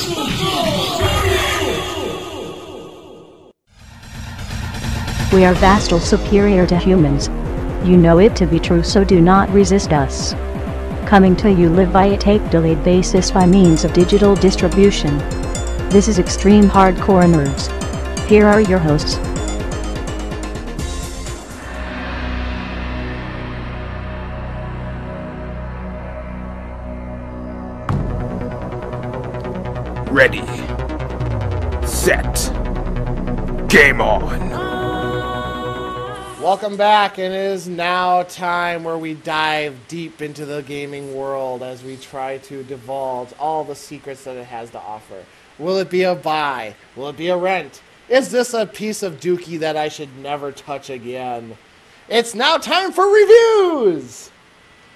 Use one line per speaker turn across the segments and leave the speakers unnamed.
We are vastly superior to humans. You know it to be true, so do not resist us. Coming to you live by a tape-delayed basis by means of digital distribution. This is Extreme Hardcore Nerds. Here are your hosts.
Ready, set, game on.
Welcome back, and it is now time where we dive deep into the gaming world as we try to divulge all the secrets that it has to offer. Will it be a buy? Will it be a rent? Is this a piece of dookie that I should never touch again? It's now time for reviews!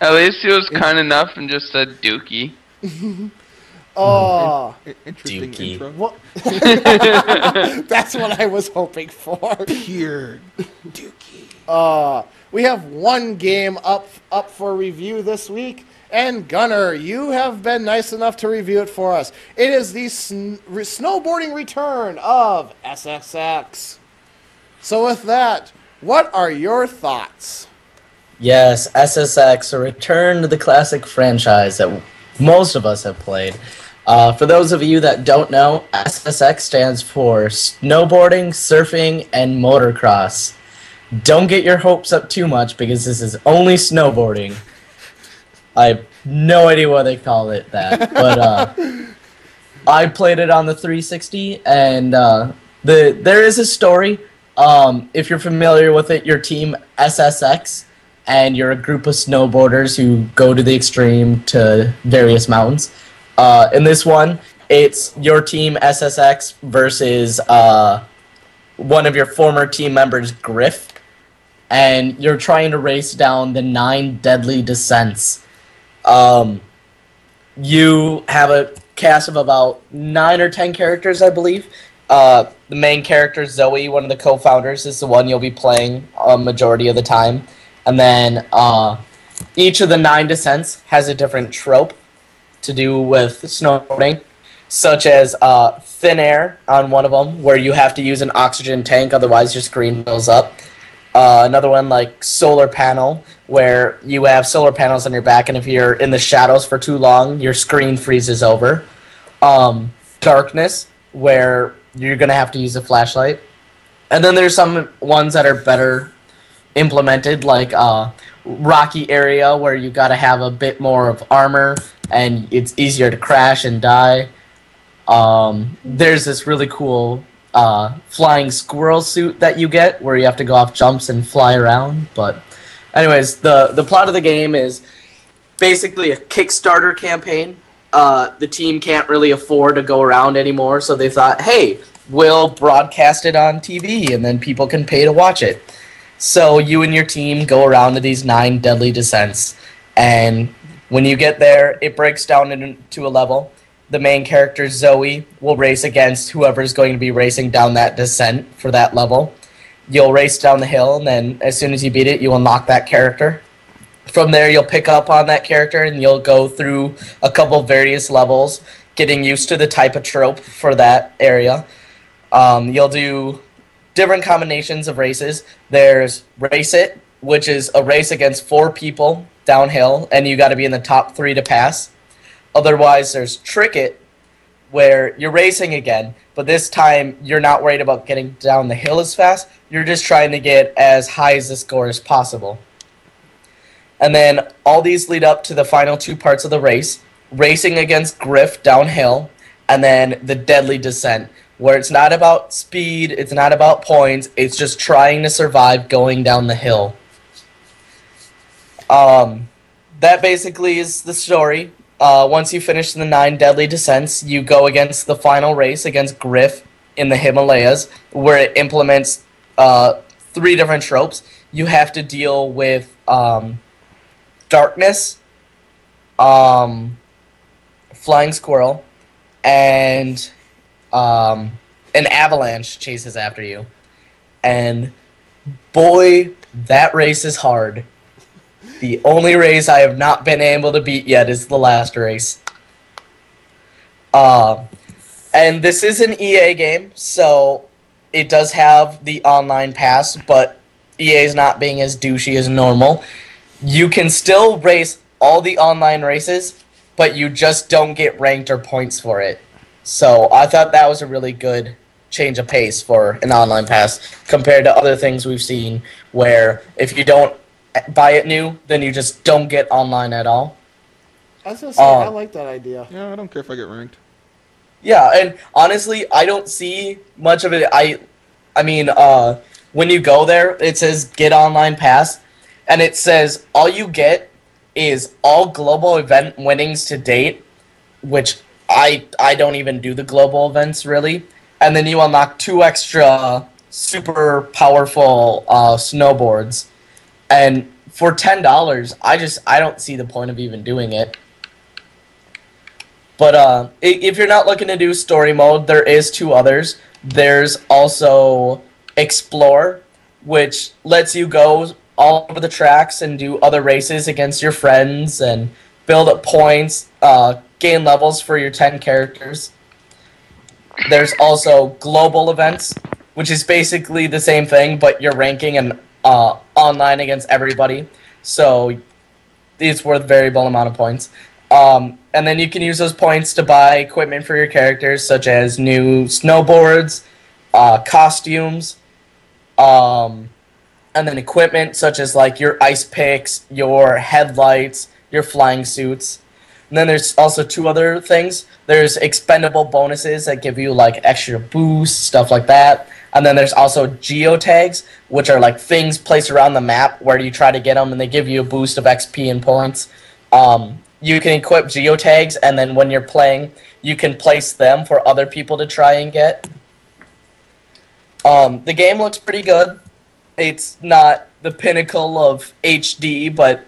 At least he was kind enough and just said dookie.
Oh,
Interesting
Dookie.
intro.
what? That's what I was hoping for.
Pure dookie.
We have one game up for review this week, and Gunnar, you have been nice enough to review it for us. It is the snowboarding return of SSX. So with that, what are your thoughts?
Yes, SSX, a return to the classic franchise that most of us have played. For those of you that don't know, SSX stands for Snowboarding, Surfing, and Motocross. Don't get your hopes up too much because this is only snowboarding. I have no idea why they call it that, but I played it on the 360, and there is a story. If you're familiar with it, your team SSX, and you're a group of snowboarders who go to the extreme to various mountains. In this one, it's your team SSX versus one of your former team members, Griff, and you're trying to race down the 9 deadly descents. You have a cast of about 9 or 10 characters, I believe. The main character, Zoe, one of the co-founders, is the one you'll be playing a majority of the time. And then each of the 9 descents has a different trope to do with snowboarding, such as thin air on one of them, where you have to use an oxygen tank, otherwise your screen fills up. Another one like solar panel, where you have solar panels on your back, and if you're in the shadows for too long, your screen freezes over. Darkness, where you're going to have to use a flashlight. And then there's some ones that are better implemented, like rocky area, where you got to have a bit more of armor, and it's easier to crash and die. There's this really cool flying squirrel suit that you get, where you have to go off jumps and fly around. But anyways, the plot of the game is basically a Kickstarter campaign. The team can't really afford to go around anymore, so they thought, hey, we'll broadcast it on TV, and then people can pay to watch it. So you and your team go around to these 9 deadly descents, and when you get there, it breaks down into a level. The main character, Zoe, will race against whoever's going to be racing down that descent for that level. You'll race down the hill, and then as soon as you beat it, you unlock that character. From there, you'll pick up on that character, and you'll go through a couple various levels, getting used to the type of trope for that area. You'll do different combinations of races. There's Race It, which is a race against 4 people downhill, and you got to be in the top 3 to pass. Otherwise, there's Trick It, where you're racing again, but this time you're not worried about getting down the hill as fast. You're just trying to get as high as the score as possible. And then all these lead up to the final 2 parts of the race, racing against Griff downhill, and then the deadly descent, where it's not about speed, it's not about points, it's just trying to survive going down the hill. That basically is the story. Once you finish the 9 deadly descents, you go against the final race against Griff in the Himalayas, where it implements 3 different tropes. You have to deal with darkness, flying squirrel, and an avalanche chases after you. And boy, that race is hard. The only race I have not been able to beat yet is the last race. And this is an EA game, so it does have the online pass, but EA is not being as douchey as normal. You can still race all the online races, but you just don't get ranked or points for it. So I thought that was a really good change of pace for an online pass compared to other things we've seen where if you don't buy it new, then you just don't get online at all.
I was gonna say, I like that idea.
Yeah, I don't care if I get ranked.
Yeah, and honestly, I don't see much of it. I mean, when you go there, it says get online pass, and it says all you get is all global event winnings to date, which I don't even do the global events really, and then you unlock 2 extra super powerful snowboards, and for $10, I don't see the point of even doing it. But if you're not looking to do story mode, there is 2 others. There's also Explore, which lets you go all over the tracks and do other races against your friends and build up points, gain levels for your 10 characters. There's also Global Events, which is basically the same thing, but you're ranking and online against everybody. So it's worth a variable amount of points. And then you can use those points to buy equipment for your characters, such as new snowboards, costumes, and then equipment such as like your ice picks, your headlights, your flying suits. And then there's also 2 other things. There's expendable bonuses that give you like extra boosts, stuff like that. And then there's also geotags, which are like things placed around the map where you try to get them and they give you a boost of XP and points. You can equip geotags, and then when you're playing, you can place them for other people to try and get. The game looks pretty good. It's not the pinnacle of HD, but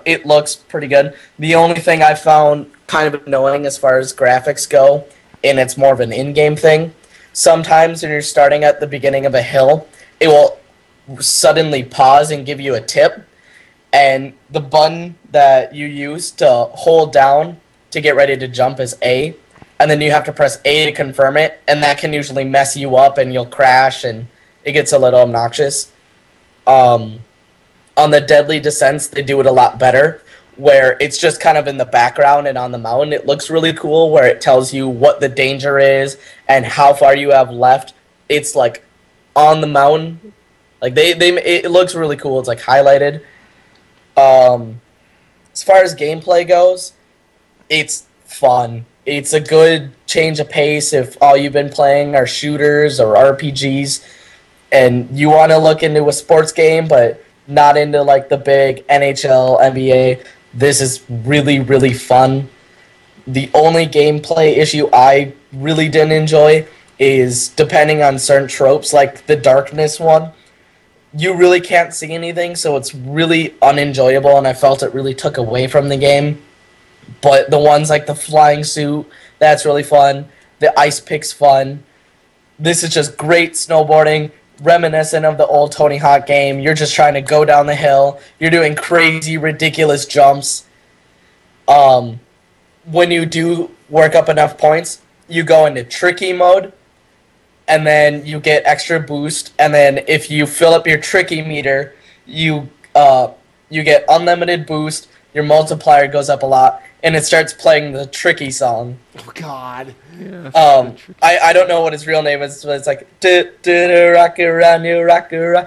it looks pretty good. The only thing I found kind of annoying as far as graphics go, and it's more of an in-game thing, sometimes when you're starting at the beginning of a hill, it will suddenly pause and give you a tip. And the button that you use to hold down to get ready to jump is A. And then you have to press A to confirm it. And that can usually mess you up and you'll crash and it gets a little obnoxious. On the Deadly Descents, they do it a lot better, where it's just kind of in the background and on the mountain. It looks really cool where it tells you what the danger is and how far you have left. It's like on the mountain. Like it looks really cool. It's like highlighted. As far as gameplay goes, it's fun. It's a good change of pace if all you've been playing are shooters or RPGs and you want to look into a sports game but not into like the big NHL, NBA. This is really, really fun. The only gameplay issue I really didn't enjoy is depending on certain tropes, like the darkness one. You really can't see anything, so it's really unenjoyable, and I felt it really took away from the game. But the ones like the flying suit, that's really fun. The ice pick's fun. This is just great snowboarding, reminiscent of the old Tony Hawk game. You're just trying to go down the hill. You're doing crazy, ridiculous jumps. When you do work up enough points, you go into tricky mode, and then you get extra boost, and then if you fill up your tricky meter, you get unlimited boost, your multiplier goes up a lot, and it starts playing the tricky song.
Oh God.
Yeah,
I don't know what his real name is, but it's like rock around you, rock around.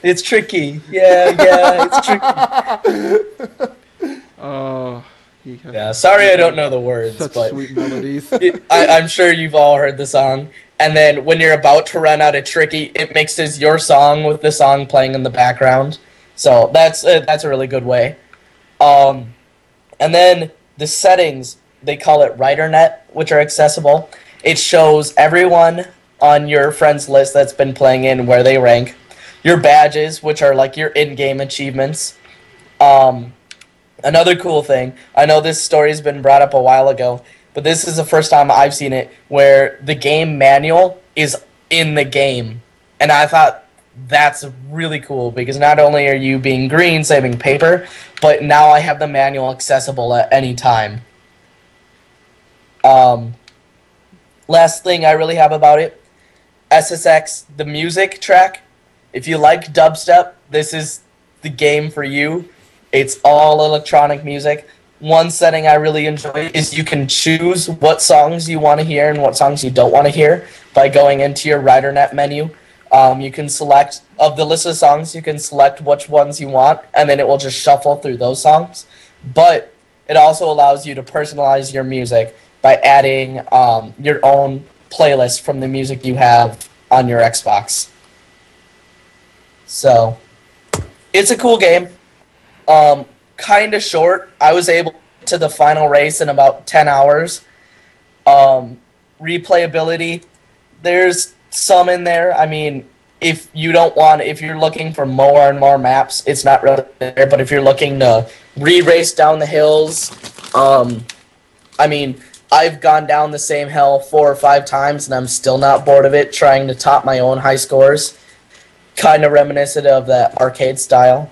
It's tricky. Yeah, it's tricky.
Oh,
yeah, sorry I don't know the words,
such
but
sweet melodies.
I'm sure you've all heard the song. And then when you're about to run out of tricky, it mixes your song with the song playing in the background. So that's a really good way. And then the settings, they call it WriterNet, which are accessible. It shows everyone on your friends list that's been playing in where they rank. Your badges, which are like your in-game achievements. Another cool thing, I know this story's been brought up a while ago, but this is the first time I've seen it where the game manual is in the game. And I thought that's really cool because not only are you being green, saving paper, but now I have the manual accessible at any time. last thing I really have about it, SSX, the music track. If you like dubstep, this is the game for you. It's all electronic music. One setting I really enjoy is you can choose what songs you want to hear and what songs you don't want to hear by going into your RiderNet menu. You can select, of the list of songs, you can select which ones you want, and then it will just shuffle through those songs. But it also allows you to personalize your music by adding your own playlist from the music you have on your Xbox. So, it's a cool game. Kind of short. I was able to the final race in about 10 hours. Replayability, there's some in there. I mean, if you're looking for more and more maps, it's not really there. But if you're looking to re-race down the hills, I mean, I've gone down the same hill 4 or 5 times, and I'm still not bored of it, trying to top my own high scores. Kind of reminiscent of that arcade style.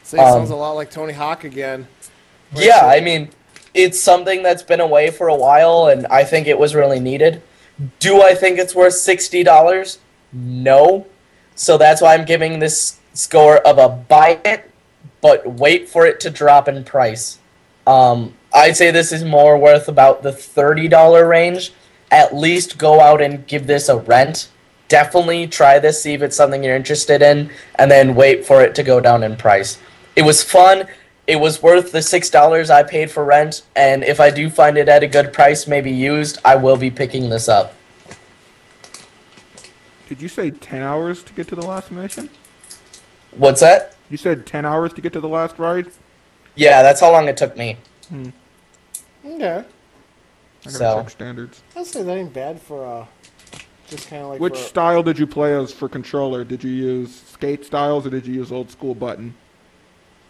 So it sounds a lot like Tony Hawk again.
Yeah, I mean, it's something that's been away for a while, and I think it was really needed. Do I think it's worth $60? No. So that's why I'm giving this score of a buy it, but wait for it to drop in price. I'd say this is more worth about the $30 range. At least go out and give this a rent. Definitely try this, see if it's something you're interested in, and then wait for it to go down in price. It was fun. It was worth the $6 I paid for rent, and if I do find it at a good price, maybe used, I will be picking this up.
Did you say 10 hours to get to the last mission?
What's that?
You said 10 hours to get to the last ride?
Yeah, that's how long it took me.
Okay.
I gotta check standards.
I'd say that ain't bad for just kind of like.
Which style did you play as for controller? Did you use skate styles or did you use old school button?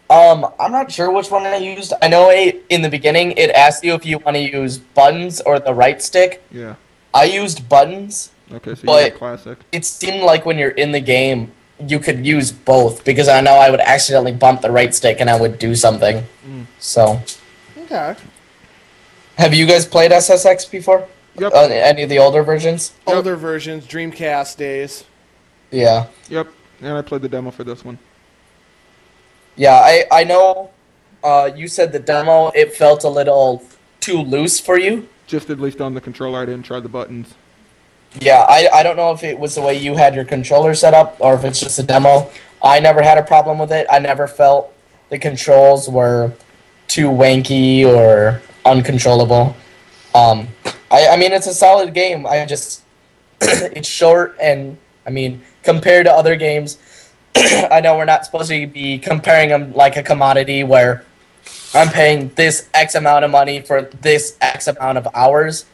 I'm not sure which one I used. I know in the beginning it asked you if you want to use buttons or the right stick.
Yeah.
I used buttons.
Okay, so you
but
got classic.
It seemed like when you're in the game, you could use both because I know I would accidentally bump the right stick and I would do something. So.
Okay.
Have you guys played SSX before?
Yep.
Any of the older versions?
Older versions, Dreamcast days.
Yeah.
Yep. And I played the demo for this one.
Yeah, I know you said the demo, it felt a little too loose for you.
Just at least on the controller, I didn't try the buttons.
Yeah, I don't know if it was the way you had your controller set up or if it's just a demo. I never had a problem with it. I never felt the controls were too wanky or uncontrollable. I mean, it's a solid game. It's short and, I mean, compared to other games, I know we're not supposed to be comparing them like a commodity where I'm paying this X amount of money for this X amount of hours.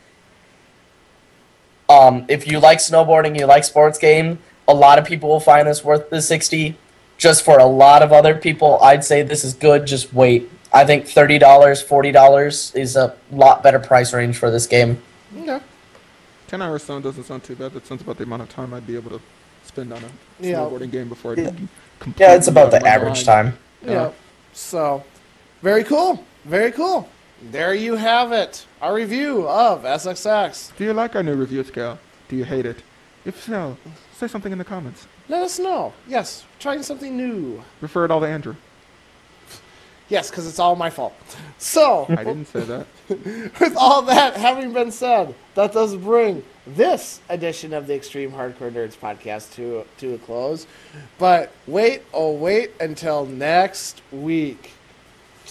If you like snowboarding, you like sports game, a lot of people will find this worth the $60. Just for a lot of other people, I'd say this is good. Just wait. I think $30, $40 is a lot better price range for this game.
Okay.
10 hours doesn't sound too bad. That sounds about the amount of time I'd be able to spend on a snowboarding game before I completely
Yeah, it's about
out of
the
my
average
mind.
time.
Yeah. So, very cool. Very cool. There you have it. Our review of SSX.
Do you like our new review scale? Do you hate it? If so, say something in the comments.
Let us know. Yes, trying something new.
Refer it all to Andrew.
Yes, because it's all my fault. So,
I didn't say that.
with all that having been said, that does bring this edition of the Extreme Hardcore Nerds podcast to a close. But wait until next week.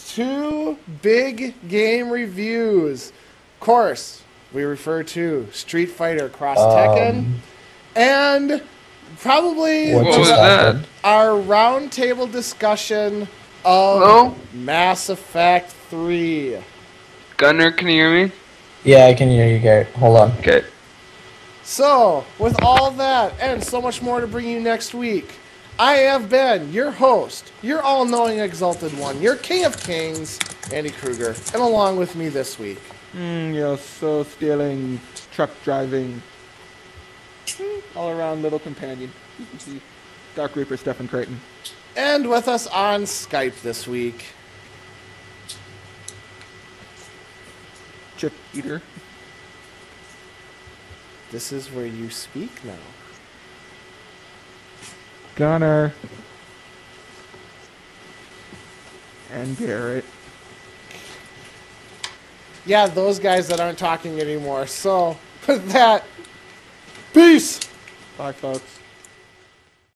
2 big game reviews. Of course, we refer to Street Fighter Cross Tekken and probably
What was that?
our roundtable discussion of Mass Effect 3.
Gunner, can you hear me?
Yeah, I can hear you, Garrett. Hold on.
Okay.
So, with all that and so much more to bring you next week, I have been your host, your all-knowing exalted one, your king of kings, Andy Kruger, and along with me this week.
You're so stealing, truck driving, all-around little companion. Dark Reaper Stephen Creighton.
And with us on Skype this week,
Chip Eater.
This is where you speak now.
Gunner. And Garrett.
Yeah, those guys that aren't talking anymore. So, with that, peace!
Bye, folks.